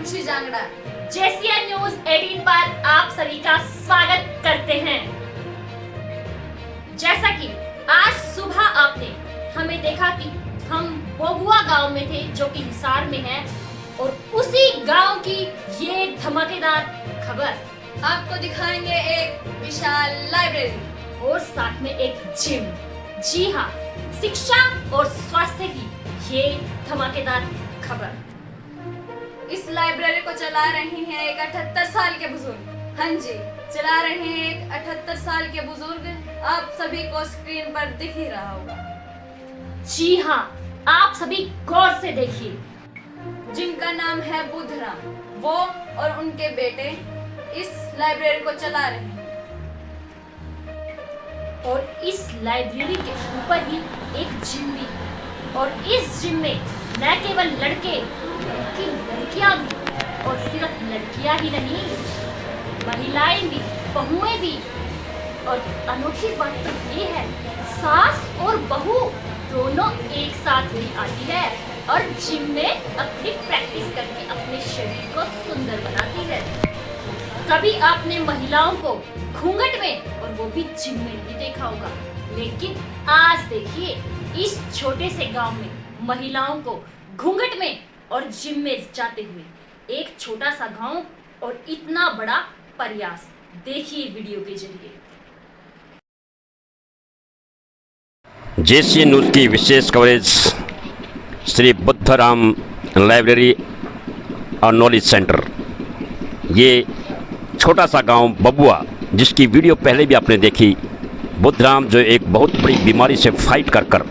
खुशी Jangra. JCN news 18 पर आप सभी का स्वागत करते हैं। जैसा कि आज सुबह आपने हमें देखा कि हम बोबुआ गांव में थे जो कि हिसार में है, और उसी गांव की ये धमाकेदार खबर आपको दिखाएंगे एक विशाल लाइब्रेरी और साथ में एक जिम। जी हाँ, शिक्षा और स्वास्थ्य की ये धमाकेदार खबर। इस लाइब्रेरी को चला रहे हैं एक 78 साल के बुजुर्ग। हाँ जी, चला रहे हैं एक 78 साल के बुजुर्ग। आप सभी को स्क्रीन पर दिख ही रहा होगा। जी हाँ, आप सभी गौर से देखिए। जिनका नाम है बुद्धराम। वो और उनके बेटे इस लाइब्रेरी को चला रहे हैं। और इस लाइब्रेरी के ऊपर ही एक जिम भी है, और इस जिम में न केवल लड़के बल्कि लड़कियां भी, और सिर्फ लड़कियां ही नहीं, महिलाएं भी, बहुएं भी। और अनोखी बात तो ये है, सास और बहू दोनों एक साथ भी आती है और जिम में अपनी प्रैक्टिस करके अपने शरीर को सुंदर बनाती है। कभी आपने महिलाओं को घूंघट में और वो भी जिम में नहीं देखा होगा, लेकिन आज देखिए इस छोटे से गांव में महिलाओं को घूंघट में और जिम में जाते हुए। एक छोटा सा गांव और इतना बड़ा प्रयास, देखिए वीडियो के जरिए। JCN न्यूज़ की विशेष कवरेज श्री बुद्धराम लाइब्रेरी और नॉलेज सेंटर। ये छोटा सा गांव बबुआ, जिसकी वीडियो पहले भी आपने देखी। बुद्धराम जो एक बहुत बड़ी बीमारी से फाइट कर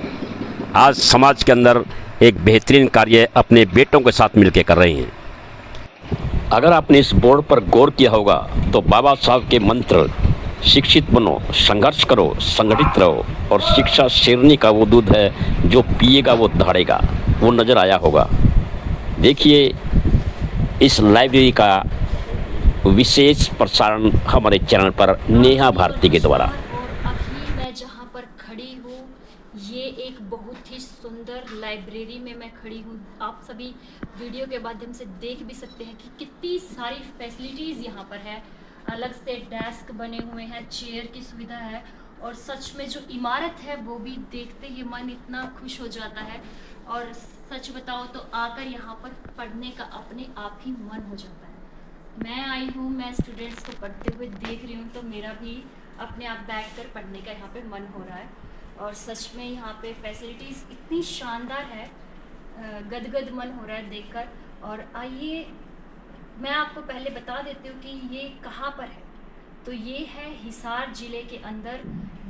आज समाज के अंदर एक बेहतरीन कार्य अपने बेटों के साथ मिलकर कर रहे हैं। अगर आपने इस बोर्ड पर गौर किया होगा तो बाबा साहब के मंत्र, शिक्षित बनो, संघर्ष करो, संगठित रहो, और शिक्षा शेरनी का वो दूध है जो पिएगा वो दहाड़ेगा, वो नज़र आया होगा। देखिए इस लाइब्रेरी का विशेष प्रसारण हमारे चैनल पर नेहा भारती के द्वारा। और अभी मैं जहाँ पर खड़ी हूँ, ये एक बहुत ही सुंदर लाइब्रेरी में मैं खड़ी हूँ। आप सभी वीडियो के माध्यम से देख भी सकते हैं कि कितनी सारी फैसिलिटीज़ यहाँ पर है। अलग से डेस्क बने हुए हैं, चेयर की सुविधा है, और सच में जो इमारत है वो भी देखते ही मन इतना खुश हो जाता है। और सच बताओ तो आकर यहाँ पर पढ़ने का अपने आप ही मन हो जाता है। मैं आई हूँ, मैं स्टूडेंट्स को पढ़ते हुए देख रही हूँ, तो मेरा भी अपने आप बैठकर पढ़ने का यहाँ पे मन हो रहा है। और सच में यहाँ पे फैसिलिटीज़ इतनी शानदार है, गदगद मन हो रहा है देखकर। और आइए मैं आपको पहले बता देती हूँ कि ये कहाँ पर है। तो ये है हिसार ज़िले के अंदर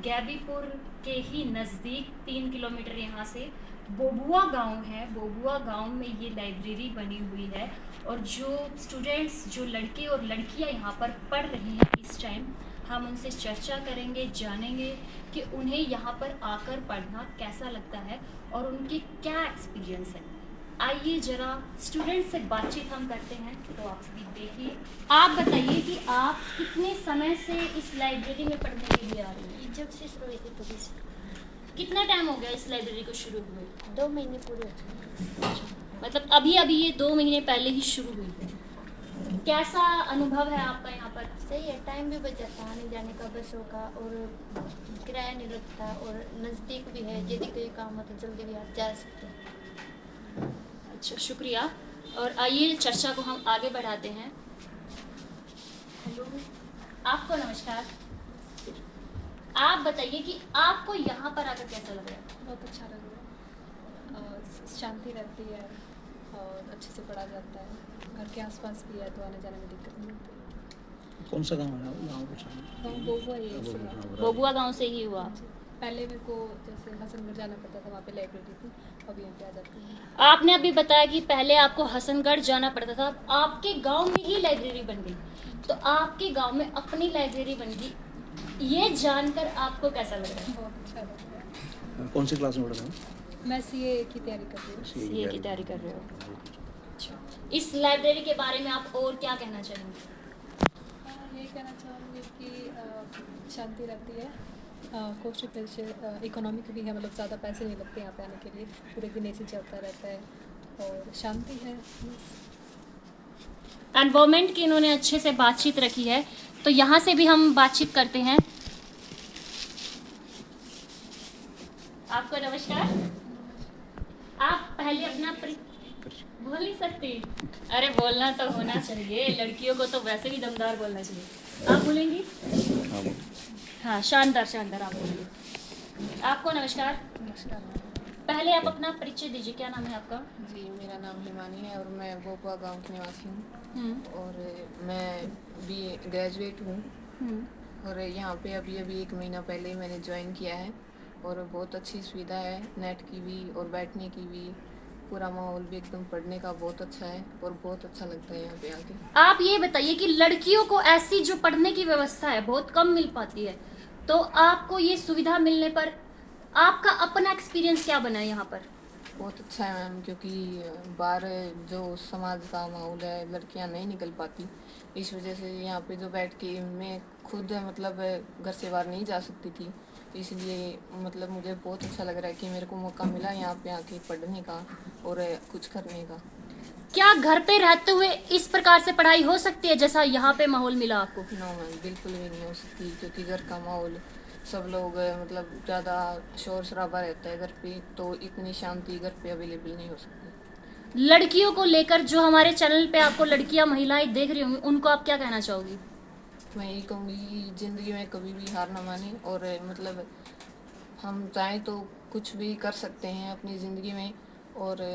गैबीपुर के ही नज़दीक 3 किलोमीटर यहाँ से बोबुआ गांव है। बोबुआ गांव में ये लाइब्रेरी बनी हुई है, और जो स्टूडेंट्स, जो लड़के और लड़कियां यहाँ पर पढ़ रही हैं इस टाइम, हम उनसे चर्चा करेंगे, जानेंगे कि उन्हें यहाँ पर आकर पढ़ना कैसा लगता है और उनकी क्या एक्सपीरियंस है। आइए जरा स्टूडेंट से बातचीत हम करते हैं। तो आप सभी देखिए, आप बताइए कि आप कितने समय से इस लाइब्रेरी में पढ़ने के लिए आ रही हैं? जब से शुरू हुई थी तभी से। कितना टाइम हो गया इस लाइब्रेरी को शुरू हुए? 2 महीने पूरे हो चुके। मतलब अभी अभी ये 2 महीने पहले ही शुरू हुई है। कैसा अनुभव है आपका यहाँ पर? सही है, टाइम भी बच जाता है आने जाने का, बसों का, और किराया नहीं लगता, और नज़दीक भी है। यदि कोई काम हो तो जल्दी भी आप जा सकते हैं। अच्छा, शुक्रिया। और आइए चर्चा को हम आगे बढ़ाते हैं। हेलो, आपको नमस्कार। आप बताइए कि आपको यहाँ पर आकर कैसा लग रहा है? बहुत अच्छा लग रहा है, शांति रहती है और अच्छे से पढ़ा जाता है। घर के आसपास भी है तो आने जाने में दिक्कत नहीं होती। कौन सा गाँव है? गाँव कुछ गाँव बोबुआ ही है। बोबुआ गांव से ही हुआ? पहले मेरे को जैसे हसनगढ़ जाना पड़ता था, वहाँ पे लाइब्रेरी थी, अब यहाँ पे आ जाती है। आपने अभी बताया कि पहले आपको हसनगढ़ जाना पड़ता था, अब आपके गांव में ही लाइब्रेरी बन गई। तो आपके गांव में अपनी लाइब्रेरी बन गई, ये जानकर आपको कैसा लग रहा है? बहुत अच्छा लग रहा है। कौन सी क्लास में पढ़ रहे हो? मैं CA की तैयारी कर रही हूँ। सीए की तैयारी कर रहे हो? अच्छा, इस लाइब्रेरी के बारे में आप और क्या कहना चाहेंगे? यही कहना चाहूँगी कि शांति रहती है, कॉस्ट इफेक्टिव, इकोनॉमिक भी है, मतलब ज़्यादा पैसे नहीं लगते यहाँ पे आने के लिए। पूरे दिन AC चलता रहता है और शांति है। एनवायरमेंट की इन्होंने अच्छे से बातचीत रखी है, तो यहाँ से भी हम बातचीत करते हैं। आपको नमस्कार। आप पहले अपना बोल नहीं सकती? अरे बोलना तो होना चाहिए, लड़कियों को तो वैसे भी दमदार बोलना चाहिए। आप बोलेंगी? हाँ, शानदार शानदार, आप बोलिए। आपको नमस्कार। नमस्कार पहले आप अपना परिचय दीजिए, क्या नाम है आपका? जी, मेरा नाम हिमानी है और मैं बोपुआ गांव की निवासी हूँ हम्म, और मैं बी ग्रेजुएट हूँ हम्म। और यहाँ पे अभी 1 महीना पहले ही मैंने ज्वाइन किया है और बहुत अच्छी सुविधा है, नेट की भी और बैठने की भी, पूरा माहौल भी एकदम पढ़ने का बहुत अच्छा है और बहुत अच्छा लगता है यहाँ पे आके। आप ये बताइए कि लड़कियों को ऐसी जो पढ़ने की व्यवस्था है बहुत कम मिल पाती है, तो आपको ये सुविधा मिलने पर आपका अपना एक्सपीरियंस क्या बना है यहाँ पर? बहुत अच्छा है मैम, क्योंकि बाहर जो समाज का माहौल है, लड़कियां नहीं निकल पाती, इस वजह से यहाँ पे जो बैठ के मैं खुद मतलब घर से बाहर नहीं जा सकती थी, इसलिए मतलब मुझे बहुत अच्छा लग रहा है कि मेरे को मौका मिला यहाँ पे आके पढ़ने का और कुछ करने का। क्या घर पे रहते हुए इस प्रकार से पढ़ाई हो सकती है जैसा यहाँ पे माहौल मिला आपको? नो मैम, बिल्कुल भी नहीं हो सकती, क्योंकि घर का माहौल सब लोग मतलब ज़्यादा शोर शराबा रहता है घर पे, तो इतनी शांति घर पे अवेलेबल नहीं हो सकती। लड़कियों को लेकर जो हमारे चैनल पे आपको लड़कियां महिलाएं देख रही होंगी, उनको आप क्या कहना चाहोगी? मैं यही कहूँगी, ज़िंदगी में कभी भी हार ना माने और मतलब हम चाहें तो कुछ भी कर सकते हैं अपनी ज़िंदगी में और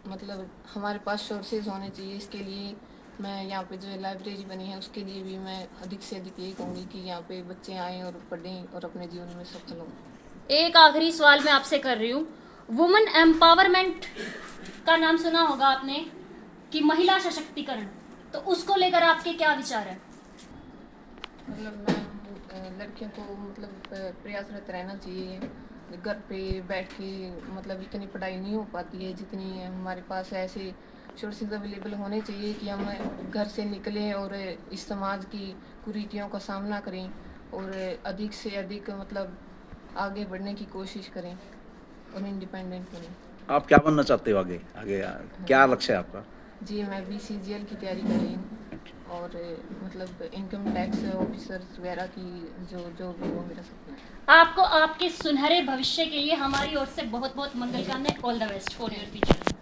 मतलब हमारे पास सोर्सेज होने चाहिए। इसके लिए मैं यहाँ पे जो लाइब्रेरी बनी है उसके लिए भी मैं अधिक से अधिक यही कहूँगी कि यहाँ पे बच्चे आएँ और पढ़ें और अपने जीवन में सफल हों। एक आखिरी सवाल मैं आपसे कर रही हूँ, वुमेन एम्पावरमेंट का नाम सुना होगा आपने, कि महिला सशक्तिकरण, तो उसको लेकर आपके क्या विचार है? मतलब मैं लड़कियों को मतलब प्रयासरत रहना चाहिए, घर पे बैठ के मतलब इतनी पढ़ाई नहीं हो पाती है जितनी हमारे पास ऐसे सोर्सेज अवेलेबल होने चाहिए कि हम घर से निकलें और इस समाज की कुरीतियों का सामना करें और अधिक से अधिक मतलब आगे बढ़ने की कोशिश करें और इंडिपेंडेंट बनें। आप क्या बनना चाहते हो आगे आगे क्या लक्ष्य है आपका? जी, मैं BCGL की तैयारी कर रही हूँ और मतलब इनकम टैक्स ऑफिसर्स वगैरह की जो भी वो मेरा सपना है। आपको आपके सुनहरे भविष्य के लिए हमारी ओर से बहुत बहुत मंगल कामनाएं। All the best for your future.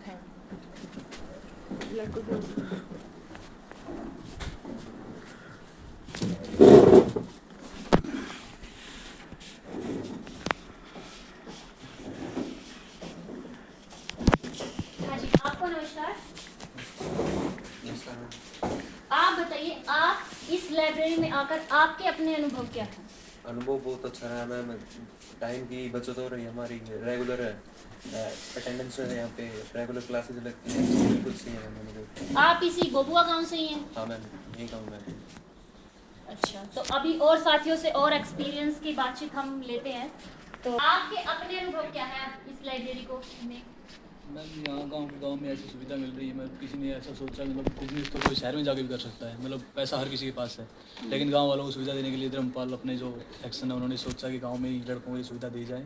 हाँ जी, आपको नमस्कार। आप बताइए, आप इस लाइब्रेरी में आकर आपके अपने अनुभव क्या हैं? अनुभव बहुत अच्छा रहा मैम, टाइम की बचत हो रही है हमारी, रेगुलर अटेंडेंस है यहाँ पे, रेगुलर क्लासेस लगती हैं, बिल्कुल सही है मैम अनुभव। आप इसी गोबुआ गांव से ही हैं? हाँ मैम, यही कहूँ मैम। अच्छा, तो अभी और साथियों से और एक्सपीरियंस की बातचीत हम लेते हैं, तो आपके अपने अनुभव क्या है इस लाइब्रेरी को में? मैम यहाँ गांव में ऐसी सुविधा मिल रही है, मैं किसी ने ऐसा सोचा मतलब बिजनेस तो कोई शहर में जाके भी कर सकता है, मतलब पैसा हर किसी के पास है, लेकिन गांव वालों को सुविधा देने के लिए धर्मपाल अपने जो एक्शन है उन्होंने सोचा कि गांव में ही लड़कों को ये सुविधा दी जाए,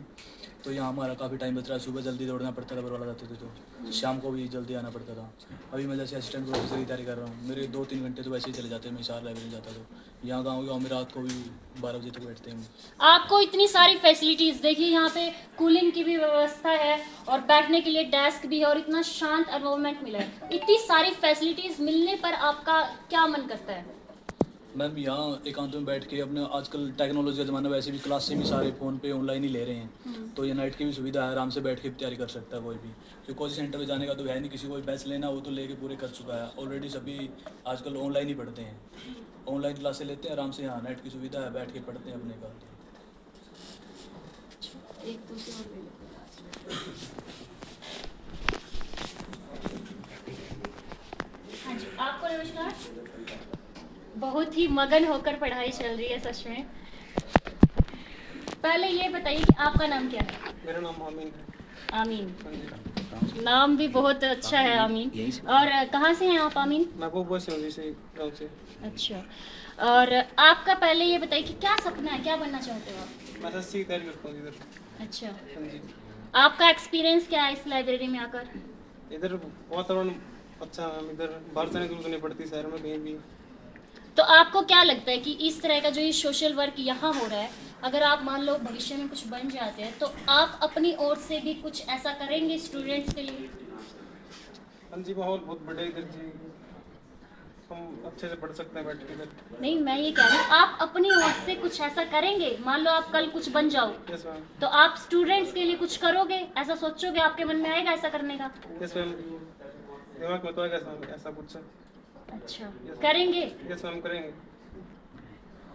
तो यहाँ हमारा काफ़ी टाइम बच रहा है। सुबह जल्दी दौड़ना पड़ता था, बरवाला जाते थे तो शाम को भी जल्दी आना पड़ता था। अभी मैं जैसे असिस्टेंट प्रोफेसर की तैयारी कर रहा हूँ, मेरे 2-3 घंटे तो वैसे ही चले जाते हैं, मैं 4 लाइब्रेरी जाता तो यहाँ गाँव में रात को भी 12 बजे तक बैठते हैं। आपको इतनी सारी फैसिलिटीज़, देखिए यहाँ पे कूलिंग की भी व्यवस्था है और बैठने के लिए डेस्क भी है और इतना शांत एनवायरनमेंट मिला है, इतनी सारी फैसिलिटीज़ मिलने पर आपका क्या मन करता है? मैम यहाँ एकांत में बैठ के अपने, आजकल टेक्नोलॉजी का ज़माना, वैसे भी क्लास से भी सारे फ़ोन पे ऑनलाइन ही ले रहे हैं, तो ये नेट की भी सुविधा है, आराम से बैठ के तैयारी कर सकता है कोई भी। तो कोचिंग सेंटर में जाने का तो है नहीं, किसी को भी बैच लेना वो तो लेके पूरे कर चुका है ऑलरेडी, सभी आजकल ऑनलाइन ही पढ़ते हैं, ऑनलाइन क्लासें लेते हैं आराम से, यहाँ नेट की सुविधा है, बैठ के पढ़ते हैं अपने का। हाँ जी, आपको नमस्कार। बहुत ही मगन होकर पढ़ाई चल रही है सच में। पहले ये बताइए कि आपका नाम क्या है? मेरा नाम आमीन है। आमीन, नाम भी बहुत अच्छा है आमीन। और कहाँ से हैं आप आमीन? मैं बोपुआ से हूँ, से गाँव से। अच्छा, और आपका पहले ये बताइए कि क्या सपना है, क्या बनना चाहते हो आप? मैं रस्सी की तैयारी करता हूँ इधर। अच्छा, हाँ जी। आपका एक्सपीरियंस क्या है इस लाइब्रेरी में आकर? इधर वातावरण अच्छा मैम, इधर बाहर जाने की जरूरत नहीं पड़ती शहर में कहीं भी। तो आपको क्या लगता है कि इस तरह का जो ये सोशल वर्क यहाँ हो रहा है, अगर आप मान लो भविष्य में कुछ बन जाते हैं तो आप अपनी ओर से भी कुछ ऐसा करेंगे स्टूडेंट्स के लिए? हाँ जी, माहौल बहुत बढ़िया इधर जी, हम अच्छे से पढ़ सकते हैं बैठ के इधर। नहीं, मैं ये कह रही हूँ आप अपनी ओर से कुछ ऐसा करेंगे। मान लो आप कल कुछ बन जाओ यस मैम। तो आप स्टूडेंट्स के लिए कुछ करोगे, ऐसा सोचोगे, आपके मन में आएगा ऐसा करने का? यस मैम, दिमाग में तो आएगा ऐसा कुछ। अच्छा, करेंगे? यस मैम, करेंगे।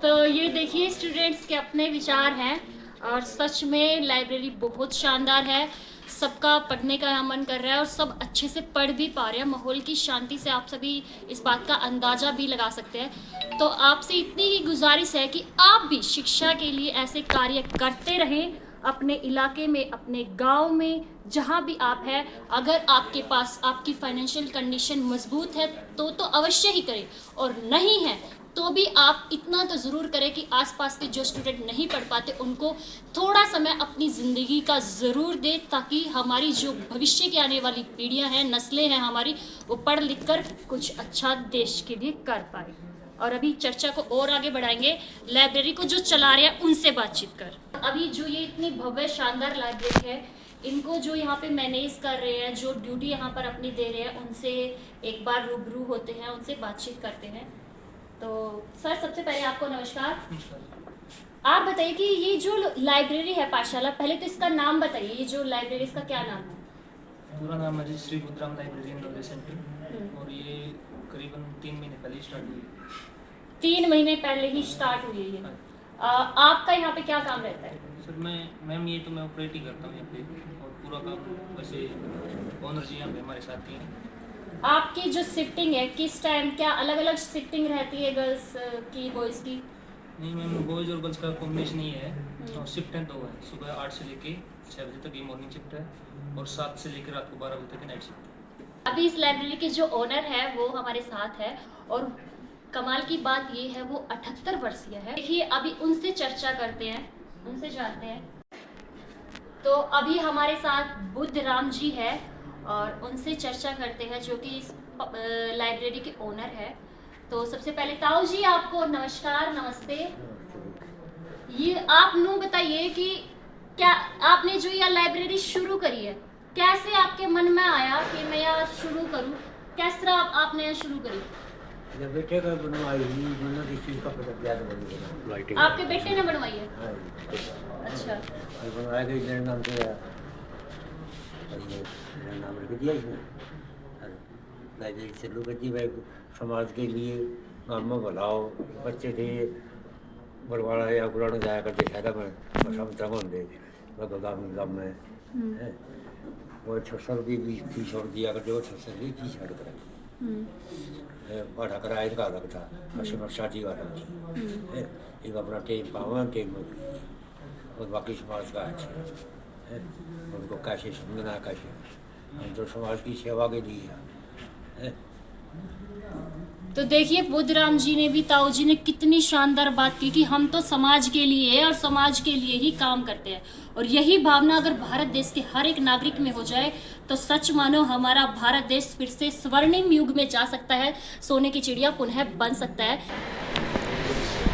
तो ये देखिए स्टूडेंट्स के अपने विचार हैं और सच में लाइब्रेरी बहुत शानदार है। सबका पढ़ने का यहाँ मन कर रहा है और सब अच्छे से पढ़ भी पा रहे हैं। माहौल की शांति से आप सभी इस बात का अंदाज़ा भी लगा सकते हैं। तो आपसे इतनी ही गुजारिश है कि आप भी शिक्षा के लिए ऐसे कार्य करते रहें अपने इलाके में, अपने गांव में, जहां भी आप हैं। अगर आपके पास आपकी फाइनेंशियल कंडीशन मजबूत है तो अवश्य ही करें, और नहीं है तो भी आप इतना तो ज़रूर करें कि आसपास के जो स्टूडेंट नहीं पढ़ पाते उनको थोड़ा समय अपनी ज़िंदगी का ज़रूर दें, ताकि हमारी जो भविष्य की आने वाली पीढ़ियां हैं, नस्लें हैं हमारी, वो पढ़ लिख कर कुछ अच्छा देश के लिए कर पाए। और अभी चर्चा को और आगे बढ़ाएंगे लाइब्रेरी को जो चला रहे हैं उनसे बातचीत कर। अभी जो ये इतनी भव्य शानदार लाइब्रेरी है, इनको जो यहाँ पे मैनेज कर रहे हैं, जो ड्यूटी यहाँ पर अपनी दे रहे हैं, उनसे एक बार रूबरू होते हैं, उनसे बातचीत करते हैं। तो सर, सबसे पहले आपको नमस्कार। आप बताइए कि ये जो लाइब्रेरी है पाठशाला, पहले तो इसका नाम बताइए, ये जो लाइब्रेरी इसका क्या नाम है? पूरा नाम है जी Shri Buddhram library and knowledge centre, और ये करीबन 3 महीने पहले स्टार्ट हुई। 3 महीने पहले ही स्टार्ट हुई है ये। आपका यहाँ पे क्या काम रहता है? सर मैम ये तो मैं ऑपरेट ही करता हूँ यहाँ पे, और पूरा काम वैसे ओनर जी यहाँ पे हमारे साथ ही हैं। आपकी जो शिफ्टिंग है किस टाइम, क्या अलग अलग शिफ्टिंग रहती है गर्ल्स की, बॉयज़ की? नहीं मैम, बॉयज़ और गर्ल्स का कॉम्बिनेशन ही है, और शिफ्ट है 2 है। सुबह 8 से लेके 6 बजे तक ये मॉर्निंग शिफ्ट है, और 7 से लेकर रात को 12 बजे तक नाइट शिफ्ट है। अभी इस लाइब्रेरी के जो ओनर है वो हमारे साथ है, और कमाल की बात ये है वो 78 वर्षीय है। देखिए अभी उनसे चर्चा करते हैं, उनसे जानते हैं। तो अभी हमारे साथ बुद्धराम जी है और उनसे चर्चा करते हैं, जो कि इस लाइब्रेरी के ओनर है। तो सबसे पहले ताऊ जी आपको नमस्कार, नमस्ते। ये आप नू बताइए कि क्या आपने जो यह लाइब्रेरी शुरू करी है, कैसे आपके मन में आया कि मैं यह शुरू करूं? किस तरह आपने यह शुरू करी? जब बेटे का बनवाई ही, मतलब इस चीज़ का पता ज्यादा बन गया। आपके बेटे ने बनवाई है? हाँ। अच्छा। बनवाया गई, मेरे नाम से मेरा नाम रख दिया इसने। लाइब्रेरी चालू कर दी। मैं समाज के लिए गाँव में भलाओ, बच्चे थे बड़वाड़ा या गुलाना जाया करते शहर में, समझा होंगे गाँव में है वो 600 रुपये की फीस छोड़ दिया करते, वो 600 रुपये फीस छोड़ कर पढ़ा कर आए का अलग था, शादी का अलग थी। एक अपना टेम पावा टेम और बाकी समाज का अच्छा है, उनको कैसे समझना, कैसे हम तो समाज की सेवा के लिए है। तो देखिए बुद्धराम जी ने भी, ताऊ जी ने कितनी शानदार बात की कि हम तो समाज के लिए और समाज के लिए ही काम करते हैं, और यही भावना अगर भारत देश के हर एक नागरिक में हो जाए तो सच मानो हमारा भारत देश फिर से स्वर्णिम युग में जा सकता है, सोने की चिड़िया पुनः बन सकता है।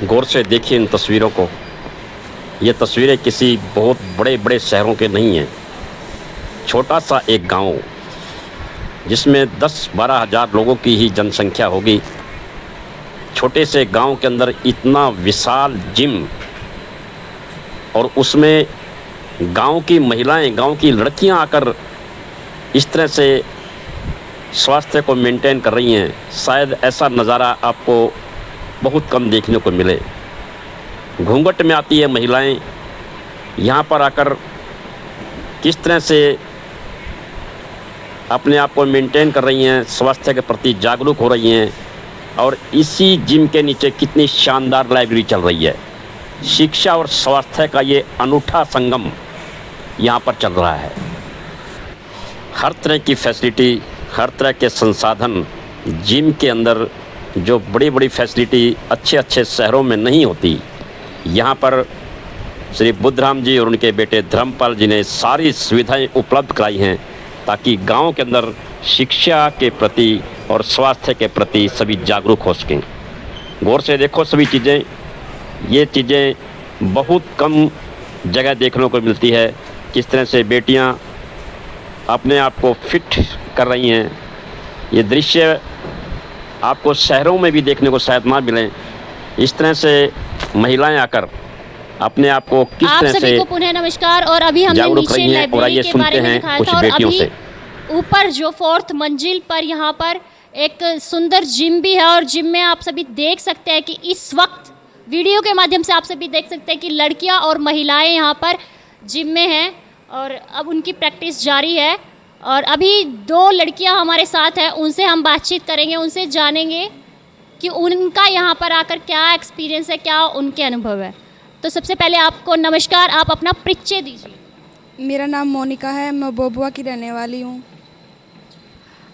गौर से देखिए इन तस्वीरों को। ये तस्वीरें किसी बहुत बड़े बड़े शहरों के नहीं हैं। छोटा सा एक गांव जिसमें 10-12 हज़ार लोगों की ही जनसंख्या होगी, छोटे से गांव के अंदर इतना विशाल जिम, और उसमें गांव की महिलाएं, गांव की लड़कियां आकर इस तरह से स्वास्थ्य को मेंटेन कर रही हैं। शायद ऐसा नज़ारा आपको बहुत कम देखने को मिले। घूंघट में आती है महिलाएं, यहाँ पर आकर किस तरह से अपने आप को मेंटेन कर रही हैं, स्वास्थ्य के प्रति जागरूक हो रही हैं। और इसी जिम के नीचे कितनी शानदार लाइब्रेरी चल रही है। शिक्षा और स्वास्थ्य का ये अनूठा संगम यहाँ पर चल रहा है। हर तरह की फैसिलिटी, हर तरह के संसाधन जिम के अंदर, जो बड़ी बड़ी फैसिलिटी अच्छे अच्छे शहरों में नहीं होती, यहाँ पर श्री बुद्धराम जी और उनके बेटे धर्मपाल जी ने सारी सुविधाएं उपलब्ध कराई हैं, ताकि गांव के अंदर शिक्षा के प्रति और स्वास्थ्य के प्रति सभी जागरूक हो सकें। गौर से देखो सभी चीज़ें, ये चीज़ें बहुत कम जगह देखने को मिलती है। किस तरह से बेटियां अपने आप को फिट कर रही हैं, ये दृश्य आपको शहरों में भी देखने को शायद ना मिले। इस तरह से महिलाएं आकर अपने आप को किस आप तरह सभी से को पुनः नमस्कार। और अभी हमने जागरूक नीचे रही हैं और आइए लाइब्रेरी के सुनते बारे में हैं दिखाया कुछ था, और बेटियों अभी से। ऊपर जो 4th मंजिल पर यहाँ पर एक सुंदर जिम भी है, और जिम में आप सभी देख सकते हैं कि इस वक्त वीडियो के माध्यम से आप सभी देख सकते हैं कि लड़कियाँ और महिलाएं यहाँ पर जिम में हैं और अब उनकी प्रैक्टिस जारी है। और अभी 2 लड़कियाँ हमारे साथ हैं, उनसे हम बातचीत करेंगे, उनसे जानेंगे कि उनका यहाँ पर आकर क्या एक्सपीरियंस है, क्या उनके अनुभव है। तो सबसे पहले आपको नमस्कार, आप अपना परिचय दीजिए। मेरा नाम मोनिका है, मैं बबुआ की रहने वाली हूँ।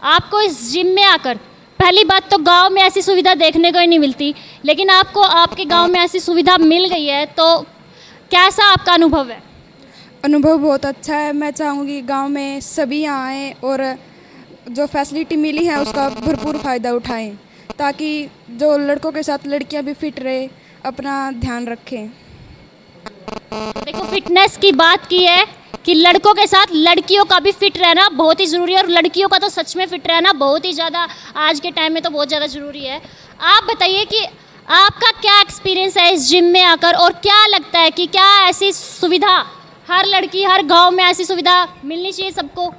आपको इस जिम में आकर, पहली बात तो गांव में ऐसी सुविधा देखने को ही नहीं मिलती, लेकिन आपको आपके गांव में ऐसी सुविधा मिल गई है, तो कैसा आपका अनुभव है? अनुभव बहुत अच्छा है। मैं चाहूँगी गांव में सभी यहाँ आएँ और जो फैसिलिटी मिली है उसका भरपूर फ़ायदा उठाएं, ताकि जो लड़कों के साथ लड़कियां भी फिट रहे, अपना ध्यान रखें। देखो, फिटनेस की बात की है कि लड़कों के साथ लड़कियों का भी फिट रहना बहुत ही ज़रूरी है, और लड़कियों का तो सच में फिट रहना बहुत ही ज़्यादा आज के टाइम में तो बहुत ज़्यादा ज़रूरी है। आप बताइए कि आपका क्या एक्सपीरियंस है इस जिम में आकर, और क्या लगता है कि क्या ऐसी सुविधा हर लड़की, हर गांव में ऐसी सुविधा मिलनी चाहिए सबको?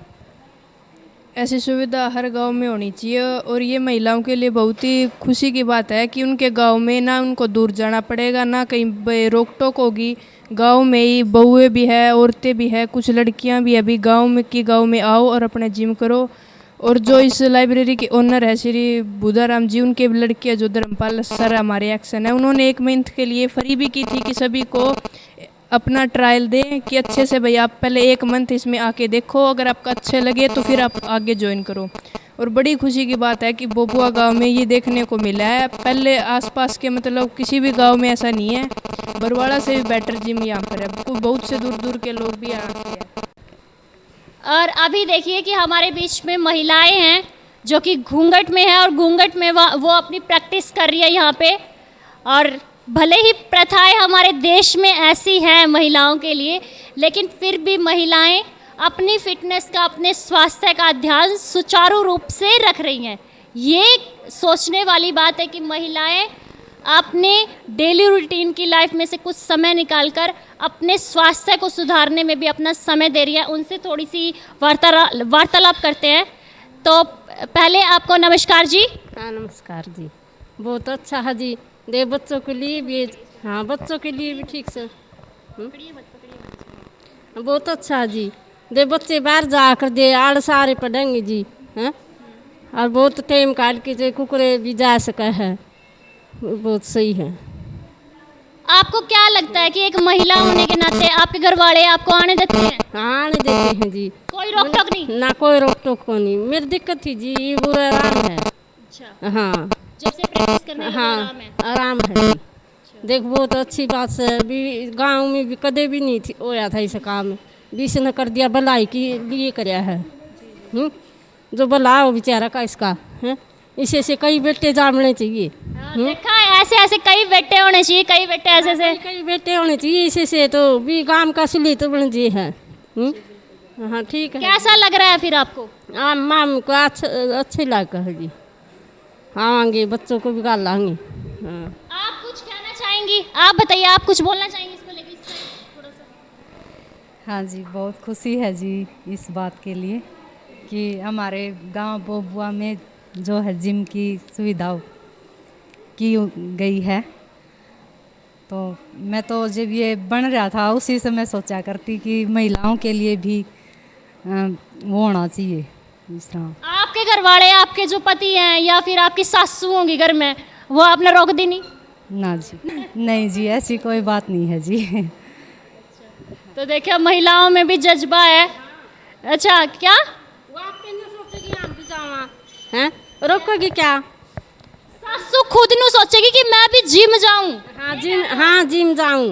ऐसी सुविधा हर गांव में होनी चाहिए, और ये महिलाओं के लिए बहुत ही खुशी की बात है कि उनके गांव में ना उनको दूर जाना पड़ेगा, ना कहीं रोक टोक होगी। गांव में ही बहुएं भी है, औरतें भी है, कुछ लड़कियां भी अभी गांव में आओ और अपना जिम करो। और जो इस लाइब्रेरी के ओनर है श्री बुधाराम जी, उनके लड़कियां जो धर्मपाल सर हमारे एक्शन है, उन्होंने 1 मंथ के लिए फ्री भी की थी कि सभी को अपना ट्रायल दें कि अच्छे से भाई आप पहले 1 मंथ इसमें आके देखो, अगर आपका अच्छे लगे तो फिर आप आगे ज्वाइन करो। और बड़ी खुशी की बात है कि बबुआ गांव में ये देखने को मिला है। पहले आसपास के मतलब किसी भी गांव में ऐसा नहीं है। बरवाड़ा से भी बेटर जिम यहाँ पर है, बहुत से दूर दूर के लोग भी आते हैं। और अभी देखिए कि हमारे बीच में महिलाएं हैं जो कि घूंघट में है, और घूंघट में वो अपनी प्रैक्टिस कर रही है यहाँ पे। और भले ही प्रथाएं हमारे देश में ऐसी हैं महिलाओं के लिए, लेकिन फिर भी महिलाएं अपनी फिटनेस का, अपने स्वास्थ्य का ध्यान सुचारू रूप से रख रही हैं। ये सोचने वाली बात है कि महिलाएं अपने डेली रूटीन की लाइफ में से कुछ समय निकालकर अपने स्वास्थ्य को सुधारने में भी अपना समय दे रही है। उनसे थोड़ी सी वार्तालाप करते हैं। तो पहले आपको नमस्कार जी। हाँ नमस्कार जी, बहुत अच्छा है जी। दे बच्चों के लिए भी, हाँ बच्चों के लिए भी ठीक से बहुत अच्छा है जी। दे बच्चे बाहर जाकर दे आड़ सारे पढ़ेंगे जी, हैं, और बहुत टाइम काट के जो कुकरे भी जा सका है, बहुत सही है। आपको क्या लगता है कि एक महिला होने के नाते आपके घर वाले आपको आने देते हैं? हाँ आने देते हैं जी, कोई रोक टोक नहीं? ना कोई रोक टोक को नहीं। मेरी दिक्कत थी जी, ये बुरा आराम है। अच्छा, हाँ जैसे प्रैक्टिस करने का हाँ आराम है। आराम है जी। देख बहुत अच्छी बात है। अभी गांव में भी कदे भी नहीं थी होया था इस काम, बीस ने कर दिया, भलाई के लिए कराया है। जो भला हो बेचारा का इसका है, इसे से कई बेटे जामने चाहिए। देखा ऐसे ऐसे कई बेटे होने चाहिए, कई बेटे ऐसे से कई बेटे होने चाहिए, इसे से तो भी गांव का सुली तो बन जी है। हाँ ठीक है। कैसा लग रहा है फिर आपको? हाँ माम को अच्छे लगा है जी। आएंगे बच्चों को भी गाल लाएंगे। हाँ आप कुछ कहना चाहेंगी? आप बताइए, आप कुछ बोलना चाहेंगे इसको लेकर थोड़ा सा? हाँ जी, बहुत खुशी है जी इस बात के लिए कि हमारे गांव बबुआ में जो है जिम की सुविधा की गई है। तो मैं तो जब ये बन रहा था उसी समय सोचा करती कि महिलाओं के लिए भी वो होना चाहिए इस तरह। आपके घर वाले, आपके जो पति हैं या फिर आपकी सासू होंगी घर में, वो आपने रोक दी नहीं? ना जी, नहीं जी, ऐसी कोई बात नहीं है जी। तो देखिए महिलाओं में भी जज्बा है। अच्छा क्या हैं, रोकोगी क्या? सासू खुद नु सोचेगी कि मैं भी जिम जाऊं। हाँ जिम जाऊं।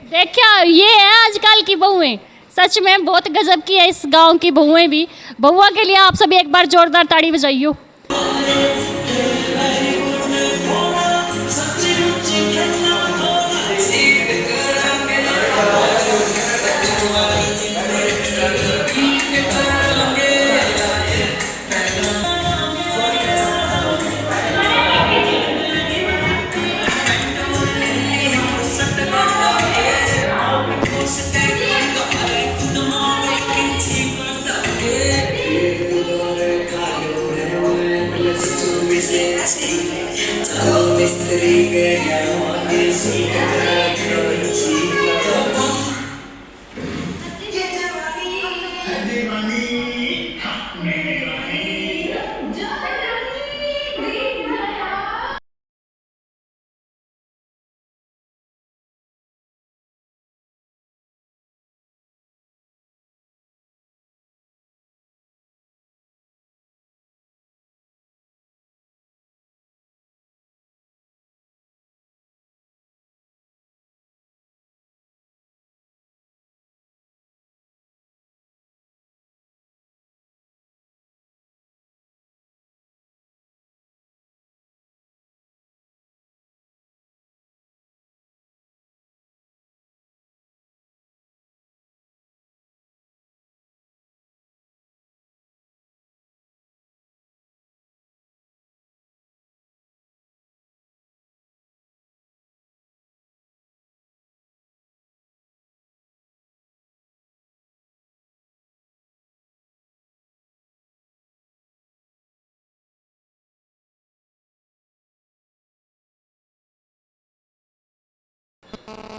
देखिए ये है आजकल की बहुएं, सच में बहुत गजब की है इस गांव की बहुएं भी। बहुआ के लिए आप सभी एक बार जोरदार ताड़ी बजाइयो।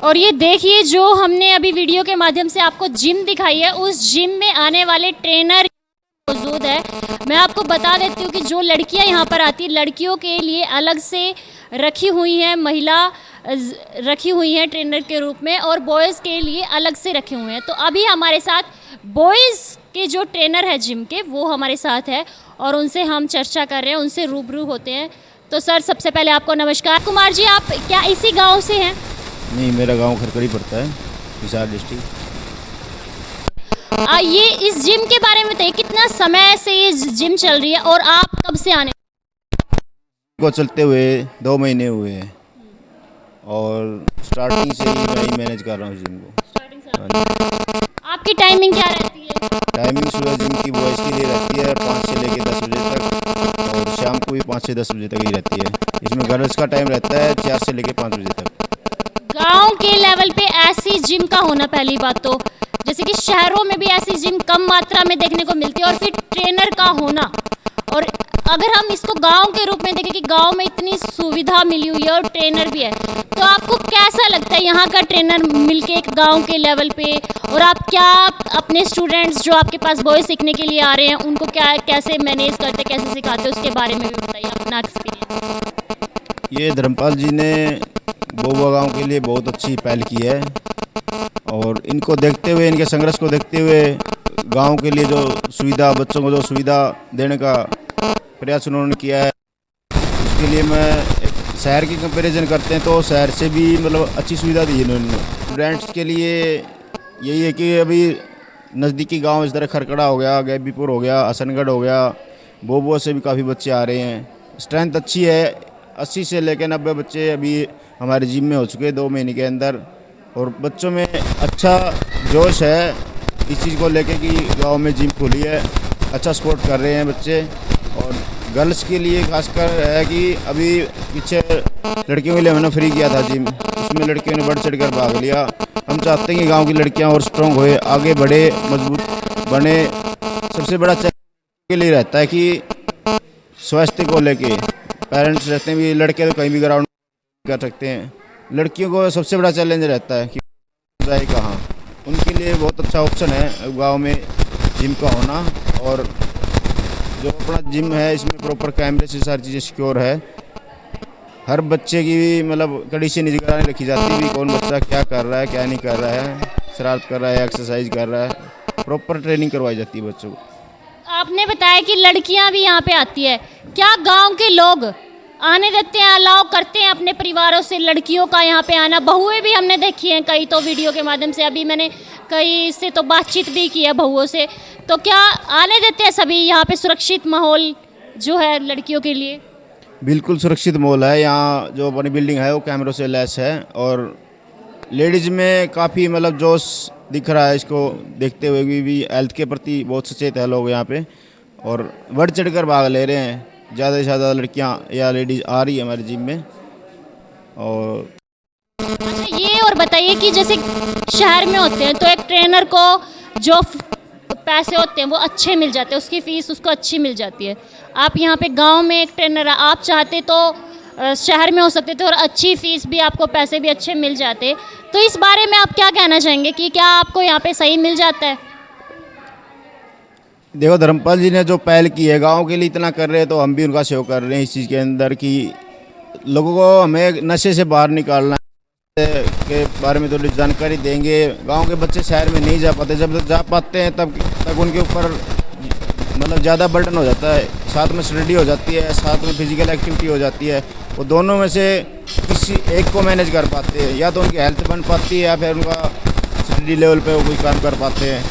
और ये देखिए जो हमने अभी वीडियो के माध्यम से आपको जिम दिखाई है, उस जिम में आने वाले ट्रेनर मौजूद है। मैं आपको बता देती हूँ कि जो लड़कियाँ यहाँ पर आती हैं, लड़कियों के लिए अलग से रखी हुई हैं, महिला रखी हुई हैं ट्रेनर के रूप में, और बॉयज़ के लिए अलग से रखे हुए हैं। तो अभी हमारे साथ बॉयज़ के जो ट्रेनर है जिम के, वो हमारे साथ है और उनसे हम चर्चा कर रहे हैं, उनसे रूबरू होते हैं। तो सर, सबसे पहले आपको नमस्कार। कुमार जी, आप क्या इसी गाँव से हैं? नहीं, मेरा गांव खरकड़ी पड़ता है, हिसार डिस्ट्रिक्ट। ये इस जिम के बारे में बताइए, कितना समय से ये जिम चल रही है और आप कब से आने को चलते हुए 2 महीने हुए हैं और स्टार्टिंग से ही मैं ही मैनेज कर रहा हूँ जिम को। आपकी टाइमिंग क्या रहती है? टाइमिंग सुबह जिम की बॉयज़ के लिए रहती है 5 से लेकर 10 बजे तक, और शाम को भी 5 से 10 बजे तक ही रहती है। इसमें गर्ल्स का टाइम रहता है 4 से लेकर 5 बजे तक। गांव के लेवल पे ऐसी जिम का होना, पहली बात तो जैसे कि शहरों में भी ऐसी जिम कम मात्रा में देखने को मिलती है, और फिर ट्रेनर का होना, और अगर हम इसको गांव के रूप में देखें कि गांव में इतनी सुविधा मिली हुई है और ट्रेनर भी है, तो आपको कैसा लगता है यहाँ का ट्रेनर मिलके एक गांव के लेवल पे? और आप क्या अपने स्टूडेंट्स जो आपके पास बॉय सीखने के लिए आ रहे हैं, उनको क्या कैसे मैनेज करते, कैसे सिखाते, उसके बारे में भी बताइए अपना एक्सपीरियंस। ये धर्मपाल जी ने बहुआ गांव के लिए बहुत अच्छी पहल की है, और इनको देखते हुए, इनके संघर्ष को देखते हुए गांव के लिए जो सुविधा, बच्चों को जो सुविधा देने का प्रयास उन्होंने किया है, उसके लिए मैं एक शहर की कंपैरिजन करते हैं तो शहर से भी मतलब अच्छी सुविधा दी है इन्होंने। स्टूडेंट्स के लिए यही है कि अभी नज़दीकी गांव इस तरह खरकड़ा हो गया, गैबीपुर हो गया, हसनगढ़ हो गया, बहुआ से भी काफ़ी बच्चे आ रहे हैं। स्ट्रेंथ अच्छी है, 80 से लेकर 90 बच्चे अभी हमारे जिम में हो चुके हैं 2 महीने के अंदर, और बच्चों में अच्छा जोश है इस चीज़ को लेके कि गांव में जिम खोली है, अच्छा सपोर्ट कर रहे हैं बच्चे। और गर्ल्स के लिए खासकर है कि अभी पीछे लड़कियों के लिए हमने फ्री किया था जिम, उसमें लड़कियों ने बढ़ चढ़ कर भाग लिया। हम चाहते हैं कि गांव की लड़कियां और स्ट्रॉन्ग होए, आगे बढ़े, मजबूत बने। सबसे बड़ा चैलेंज के लिए रहता है कि स्वास्थ्य को लेके पेरेंट्स रहते हैं भी लड़के तो कहीं भी ग्राउंड कर सकते हैं, लड़कियों को सबसे बड़ा चैलेंज रहता है कि जाए कहाँ। उनके लिए बहुत अच्छा ऑप्शन है गांव में जिम का होना, और जो अपना जिम है इसमें प्रॉपर कैमरे से सारी चीज़ें सिक्योर है। हर बच्चे की भी मतलब कड़ी से निगरानी रखी जाती है, कौन बच्चा क्या कर रहा है, क्या नहीं कर रहा है, शरारत कर रहा है, एक्सरसाइज कर रहा है, प्रॉपर ट्रेनिंग करवाई जाती है बच्चों को। आपने बताया कि लड़कियां भी यहाँ पे आती है, क्या गांव के लोग आने देते हैं, अलाउ करते हैं अपने परिवारों से लड़कियों का यहाँ पे आना। बहुएं भी हमने देखी हैं कई, तो वीडियो के माध्यम से अभी मैंने कई से तो बातचीत भी की है बहुओं से। तो क्या आने देते हैं सभी यहाँ पे, सुरक्षित माहौल जो है लड़कियों के लिए? बिल्कुल सुरक्षित माहौल है यहाँ। जो अपनी बिल्डिंग है वो कैमरों से लैस है और लेडीज़ में काफ़ी मतलब जोश दिख रहा है। इसको देखते हुए भी हेल्थ के प्रति बहुत सचेत है लोग यहाँ पे और बढ़ चढ़ कर भाग ले रहे हैं। ज़्यादा से ज़्यादा लड़कियाँ या लेडीज़ आ रही है हमारे जिम में। और अच्छा ये और बताइए कि जैसे शहर में होते हैं तो एक ट्रेनर को जो पैसे होते हैं वो अच्छे मिल जाते हैं, उसकी फ़ीस उसको अच्छी मिल जाती है। आप यहाँ पे गांव में एक ट्रेनर है, आप चाहते तो शहर में हो सकते थे और अच्छी फ़ीस भी, आपको पैसे भी अच्छे मिल जाते। तो इस बारे में आप क्या कहना चाहेंगे कि क्या आपको यहाँ पे सही मिल जाता है? देखो धर्मपाल जी ने जो पहल की है गांव के लिए इतना कर रहे हैं तो हम भी उनका सेवा कर रहे हैं इस चीज़ के अंदर कि लोगों को हमें नशे से बाहर निकालना के बारे में थोड़ी जानकारी देंगे। गांव के बच्चे शहर में नहीं जा पाते, जब जा पाते हैं तब तक उनके ऊपर मतलब ज़्यादा बर्डन हो जाता है। साथ में स्टडी हो जाती है, साथ में फिजिकल एक्टिविटी हो जाती है। वो दोनों में से किसी एक को मैनेज कर पाते हैं, या तो उनकी हेल्थ बन पाती है या फिर उनका स्टडी लेवल पे वो कोई काम कर पाते हैं।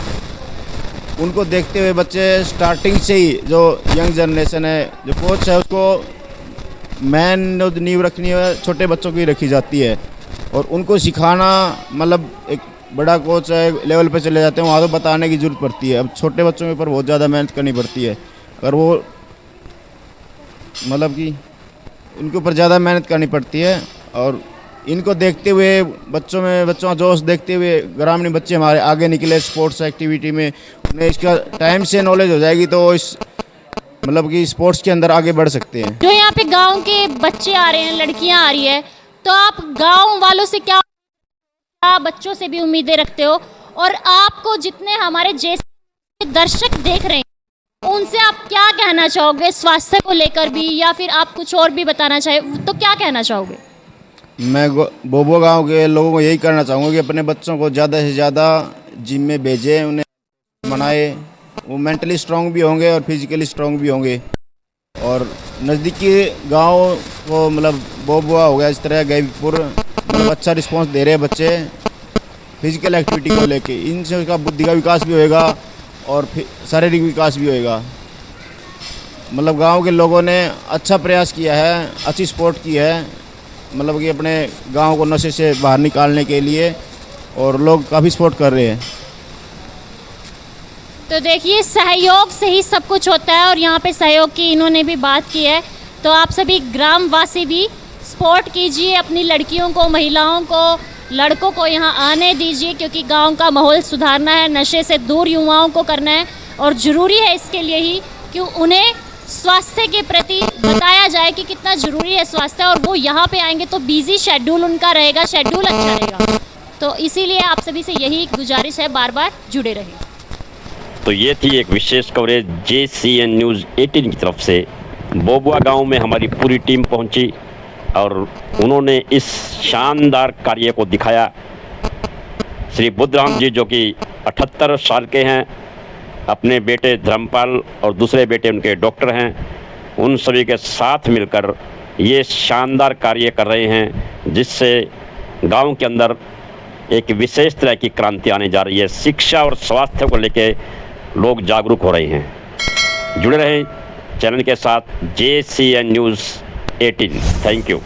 उनको देखते हुए बच्चे स्टार्टिंग से ही, जो यंग जनरेशन है, जो कोच है उसको मेन जो नींव रखनी है छोटे बच्चों की रखी जाती है और उनको सिखाना मतलब एक बड़ा कोच है लेवल पे चले जाते हैं वहाँ तो बताने की ज़रूरत पड़ती है। अब छोटे बच्चों के ऊपर बहुत ज़्यादा मेहनत करनी पड़ती है। अगर वो मतलब कि उनके ऊपर ज़्यादा मेहनत करनी पड़ती है और इनको देखते हुए बच्चों का जोश देखते हुए ग्रामीण बच्चे हमारे आगे निकले स्पोर्ट्स एक्टिविटी में, उन्हें इसका टाइम से नॉलेज हो जाएगी तो इस मतलब कि स्पोर्ट्स के अंदर आगे बढ़ सकते हैं। जो यहाँ पे गांव के बच्चे आ रहे हैं, लड़कियां आ रही है, तो आप गांव वालों से क्या बच्चों से भी उम्मीदें रखते हो? और आपको जितने हमारे जैसे दर्शक देख रहे हैं उनसे आप क्या कहना चाहोगे स्वास्थ्य को लेकर भी, या फिर आप कुछ और भी बताना चाहे तो क्या कहना चाहोगे? मैं बोबो गांव के लोगों को यही करना चाहूँगा कि अपने बच्चों को ज़्यादा से ज़्यादा जिम में भेजें, उन्हें मनाए। वो मेंटली स्ट्रांग भी होंगे और फिजिकली स्ट्रांग भी होंगे। और नज़दीकी गांव को मतलब बोबुआ हो गया, इस तरह गैबीपुर मतलब अच्छा रिस्पांस दे रहे हैं बच्चे फिजिकल एक्टिविटी को लेके। इनसे उनका बुद्धि का विकास भी होएगा और शारीरिक विकास भी होएगा। मतलब गांव के लोगों ने अच्छा प्रयास किया है, अच्छी सपोर्ट की है, मतलब कि अपने गांव को नशे से बाहर निकालने के लिए, और लोग काफ़ी सपोर्ट कर रहे हैं। तो देखिए सहयोग से ही सब कुछ होता है और यहाँ पे सहयोग की इन्होंने भी बात की है। तो आप सभी ग्रामवासी भी सपोर्ट कीजिए अपनी लड़कियों को, महिलाओं को, लड़कों को यहाँ आने दीजिए, क्योंकि गांव का माहौल सुधारना है, नशे से दूर युवाओं को करना है और ज़रूरी है इसके लिए ही कि उन्हें स्वास्थ्य के प्रति बताया जाए कि कितना ज़रूरी है स्वास्थ्य। और वो यहाँ पे आएंगे तो बिजी शेड्यूल उनका रहेगा, शेड्यूल अच्छा रहेगा। तो इसीलिए आप सभी से यही गुजारिश है, बार बार जुड़े रहें। तो ये थी एक विशेष कवरेज JCN न्यूज़ 18 की तरफ से। बोबुआ गांव में हमारी पूरी टीम पहुंची और उन्होंने इस शानदार कार्य को दिखाया। श्री बुद्धराम जी जो कि 78 साल के हैं, अपने बेटे धर्मपाल और दूसरे बेटे उनके डॉक्टर हैं, उन सभी के साथ मिलकर ये शानदार कार्य कर रहे हैं, जिससे गांव के अंदर एक विशेष तरह की क्रांति आने जा रही है। शिक्षा और स्वास्थ्य को लेकर लोग जागरूक हो रहे हैं। जुड़े रहें चैनल के साथ JCN न्यूज़ 18। Thank you.